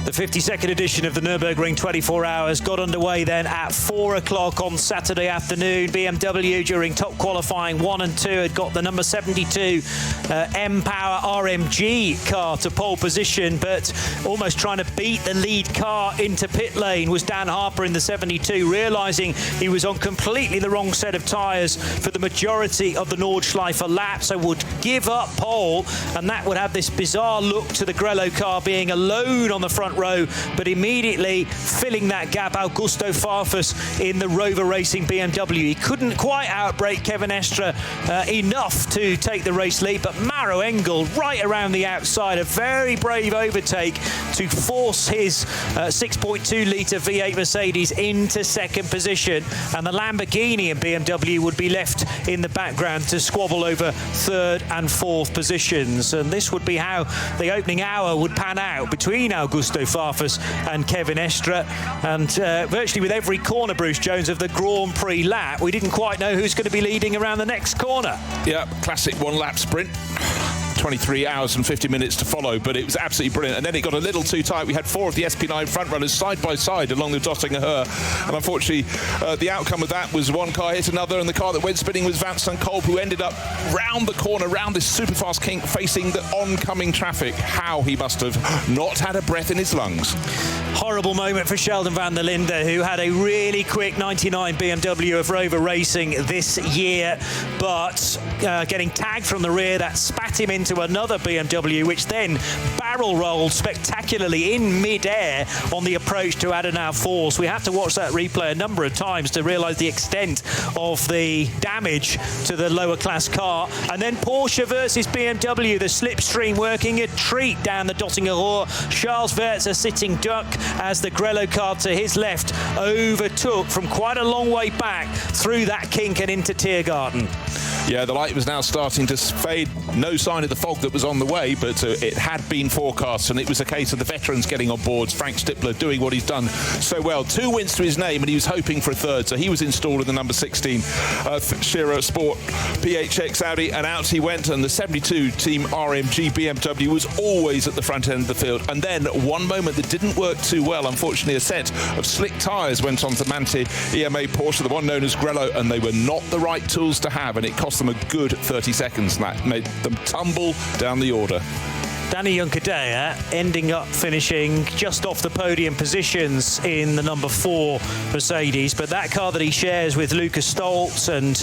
The 52nd edition of the Nurburgring 24 hours got underway then at 4 o'clock on Saturday afternoon. BMW during top qualifying 1 and 2 had got the number 72 M-Power RMG car to pole position, but almost trying to beat the lead car into pit lane was Dan Harper in the 72, realising he was on completely the wrong set of tyres for the majority of the Nordschleife lap, so would give up pole, and that would have this bizarre look to the Grello car being alone on the front row, but immediately filling that gap, Augusto Farfus in the Rover Racing BMW. He couldn't quite outbrake Kevin Estre enough to take the race lead, but Maro Engel right around the outside, a very brave overtake to force his 6.2 litre V8 Mercedes into second position, and the Lamborghini and BMW would be left in the background to squabble over third and fourth positions. And this would be how the opening hour would pan out between Augusto Farfus and Kevin Estre, and virtually with every corner, Bruce Jones, of the Grand Prix lap, we didn't quite know who's going to be leading around the next corner. Yeah, classic one-lap sprint. 23 hours and 50 minutes to follow, but it was absolutely brilliant. And then it got a little too tight. We had 4 of the SP9 front runners side by side along the Dottinger Her, and unfortunately the outcome of that was one car hit another, and the car that went spinning was Vincent Kolb, who ended up round the corner, round this super fast kink, facing the oncoming traffic. How he must have not had a breath in his lungs. Horrible moment for Sheldon van der Linde, who had a really quick 99 BMW of Rover Racing this year, but getting tagged from the rear, that spat him into another BMW, which then barrel rolled spectacularly in mid-air on the approach to Adenauer Force. We had to watch that replay a number of times to realise the extent of the damage to the lower class car. And then Porsche versus BMW, the slipstream working a treat down the Dottinger Rohr. Charles Wertzer sitting duck as the Grello car to his left overtook from quite a long way back through that kink and into Tiergarten. Yeah, the light was now starting to fade. No sign of the fog that was on the way, but it had been forecast, and it was a case of the veterans getting on board. Frank Stippler doing what he's done so well. 2 wins to his name, and he was hoping for a third, so he was installed in the number 16 Scherer Sport PHX Audi, and out he went. And the 72 Team RMG BMW was always at the front end of the field. And then one moment that didn't work too well, unfortunately, a set of slick tyres went onto Manthey EMA Porsche, the one known as Grello, and they were not the right tools to have, and it cost them a good 30 seconds, and that made them tumble down the order. Danny Juncadella ending up finishing just off the podium positions in the number 4 Mercedes, but that car that he shares with Lucas Stoltz and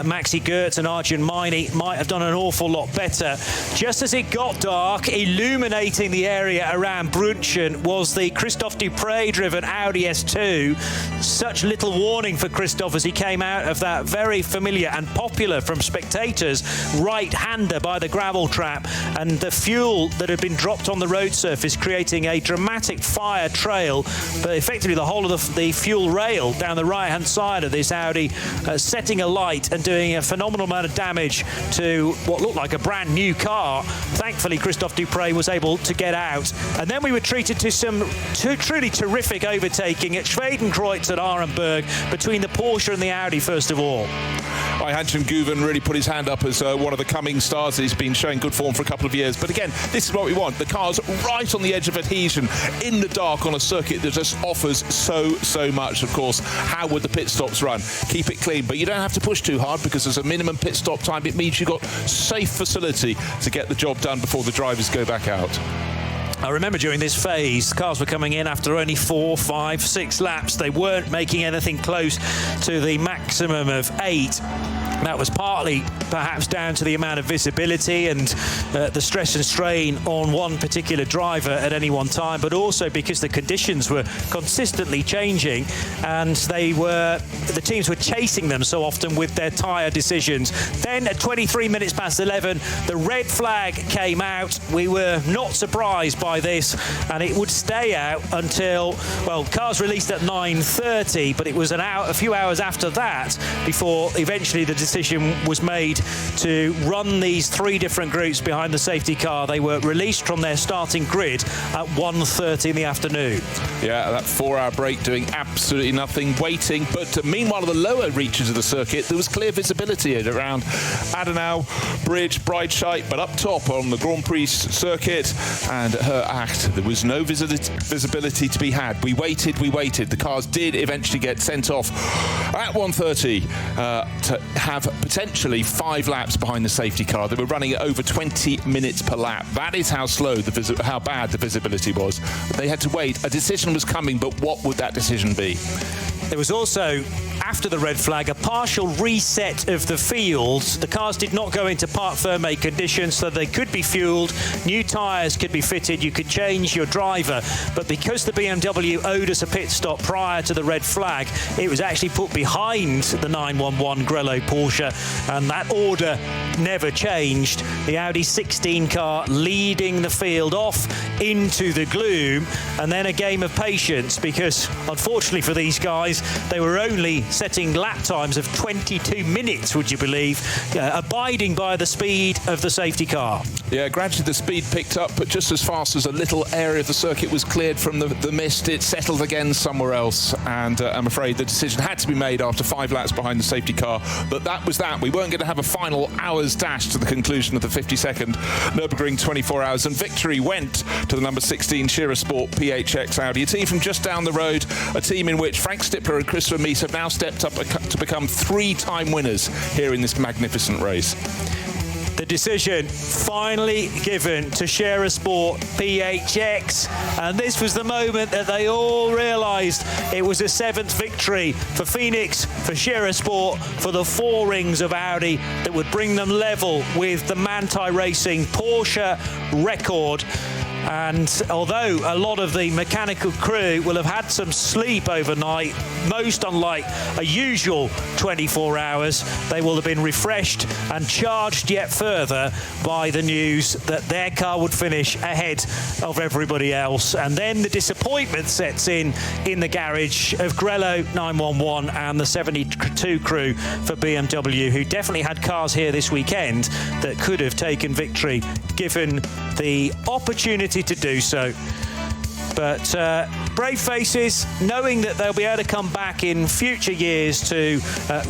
Maxi Goertz and Arjun Maini might have done an awful lot better. Just as it got dark, illuminating the area around Brunchen was the Christophe Dupre-driven Audi S2. Such little warning for Christophe as he came out of that very familiar and popular from spectators right-hander by the gravel trap, and the fuel that had been dropped on the road surface creating a dramatic fire trail, but effectively the whole of the fuel rail down the right hand side of this Audi setting alight and doing a phenomenal amount of damage to what looked like a brand new car. Thankfully Christophe Dupre was able to get out, and then we were treated to some truly terrific overtaking at Schwedenkreuz at Arenberg between the Porsche and the Audi first of all. Hansen Guven really put his hand up as one of the coming stars. He's been showing good form for a couple of years, but again, this is what we want. The car's right on the edge of adhesion in the dark on a circuit that just offers so much. Of course, how would the pit stops run? Keep it clean, but you don't have to push too hard because there's a minimum pit stop time. It means you've got safe facility to get the job done before the drivers go back out. I remember during this phase, cars were coming in after only 4, 5, 6 laps. They weren't making anything close to the maximum of 8. That was partly perhaps down to the amount of visibility and the stress and strain on one particular driver at any one time, but also because the conditions were consistently changing and the teams were chasing them so often with their tyre decisions. Then at 23 minutes past 11, the red flag came out. We were not surprised by this, and it would stay out until, well, cars released at 9:30, but it was a few hours after that before eventually the decision decision was made to run these 3 different groups behind the safety car. They were released from their starting grid at 1:30 in the afternoon. Yeah, that 4-hour break doing absolutely nothing, waiting. But meanwhile, at the lower reaches of the circuit, there was clear visibility around ADAC Bridge, Breitscheid, but up top on the Grand Prix circuit and her act, there was no visibility to be had. We waited. The cars did eventually get sent off at 1:30 to have potentially 5 laps behind the safety car. They were running at over 20 minutes per lap. That is how slow how bad the visibility was. They had to wait. A decision was coming, but what would that decision be? There was also, after the red flag, a partial reset of the fields. The cars did not go into parc fermé conditions, so they could be fueled, new tyres could be fitted, you could change your driver. But because the BMW owed us a pit stop prior to the red flag, it was actually put behind the 911 Grello Porsche, and that order never changed. The Audi 16 car leading the field off into the gloom, and then a game of patience, because unfortunately for these guys, they were only setting lap times of 22 minutes, would you believe, abiding by the speed of the safety car. Yeah, gradually the speed picked up, but just as fast as a little area of the circuit was cleared from the mist, it settled again somewhere else. And I'm afraid the decision had to be made after 5 laps behind the safety car. But that was that. We weren't going to have a final hour's dash to the conclusion of the 52nd Nurburgring 24 hours. And victory went to the number 16 Scherer Sport PHX Audi, a team from just down the road, a team in which Frank Stippler and Christopher Mies have now stepped up to become 3-time winners here in this magnificent race. The decision finally given to Scherer Sport PHX, and this was the moment that they all realised it was a 7th victory for Phoenix, for Scherer Sport, for the 4 rings of Audi that would bring them level with the Manthey Racing Porsche record. And although a lot of the mechanical crew will have had some sleep overnight, most unlike a usual 24 hours, they will have been refreshed and charged yet further by the news that their car would finish ahead of everybody else. And then the disappointment sets in the garage of Grello 911 and the 72 crew for BMW, who definitely had cars here this weekend that could have taken victory given the opportunity to do so. But brave faces, knowing that they'll be able to come back in future years to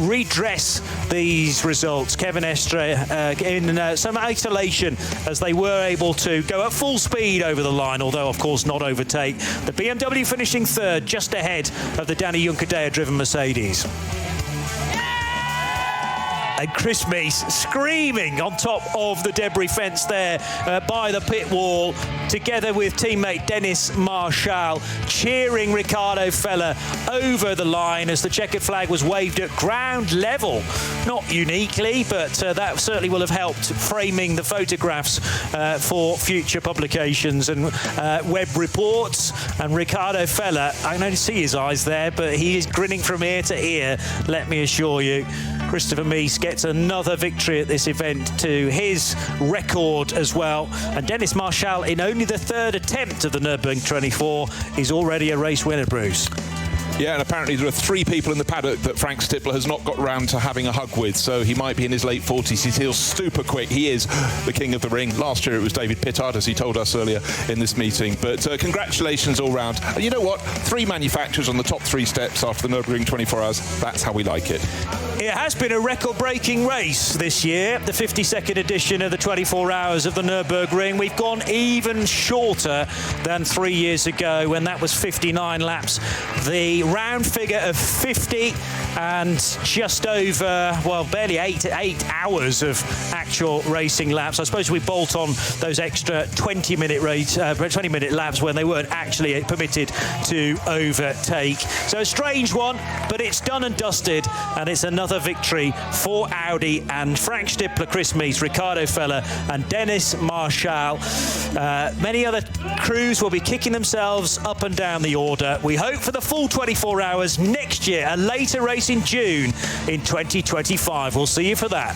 redress these results. Kevin Estre in some isolation as they were able to go at full speed over the line, although of course not overtake. The BMW finishing 3rd, just ahead of the Danny Juncadella-driven Mercedes. And Chris Mies screaming on top of the debris fence there by the pit wall, together with teammate Dennis Marshall, cheering Riccardo Feller over the line as the checkered flag was waved at ground level. Not uniquely, but that certainly will have helped framing the photographs for future publications and web reports. And Riccardo Feller, I can only see his eyes there, but he is grinning from ear to ear, let me assure you. Christopher Mies gets another victory at this event to his record as well. And Dennis Marshall, in only the 3rd attempt of the Nürburgring 24, is already a race winner, Bruce. Yeah, and apparently there are 3 people in the paddock that Frank Stippler has not got round to having a hug with, so he might be in his late 40s. He feels super quick. He is the king of the ring. Last year it was David Pittard, as he told us earlier in this meeting. But congratulations all round. And you know what? 3 manufacturers on the top 3 steps after the Nürburgring 24 hours. That's how we like it. It has been a record-breaking race this year, the 52nd edition of the 24 hours of the Nürburgring. We've gone even shorter than 3 years ago when that was 59 laps. The round figure of 50 and just over, well, barely eight hours of actual racing laps. I suppose we bolt on those extra 20-minute laps when they weren't actually permitted to overtake. So a strange one, but it's done and dusted, and it's another victory for Audi and Frank Stippler, Chris Mies, Riccardo Feller and Dennis Marshall. Many other crews will be kicking themselves up and down the order. We hope for the full 24 hours next year, a later race in June in 2025. We'll see you for that.